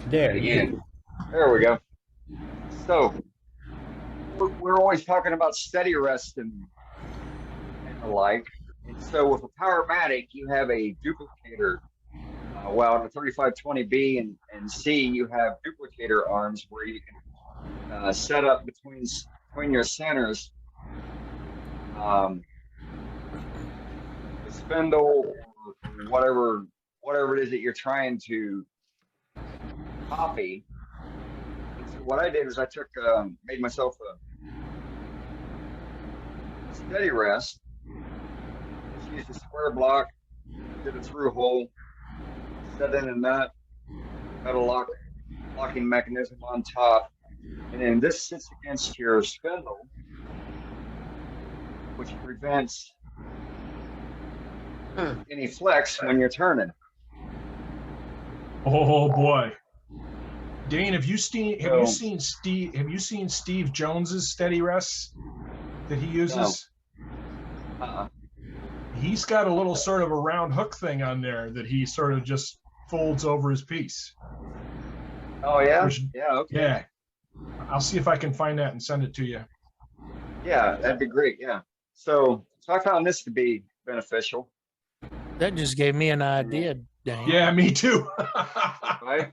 There. Again. There we go. So we're always talking about steady rest and the like. And so with a Powermatic, you have a duplicator. Well, in the 3520B and C, you have duplicator arms where you can set up between your centers the spindle or whatever it is that you're trying to copy. And so what I did is I took made myself a steady rest. Just used a square block, did a through hole, set in a nut, got a locking mechanism on top, and then this sits against your spindle, which prevents any flex when you're turning. Oh boy, Dane, have you seen Steve Jones's steady rests that he uses? No. He's got a little sort of a round hook thing on there that he sort of just folds over his piece. Oh yeah, yeah, okay. Yeah, I'll see if I can find that and send it to you. Yeah, that'd be great. Yeah. So I found this to be beneficial. That just gave me an idea, Dane. Yeah, me too. Right.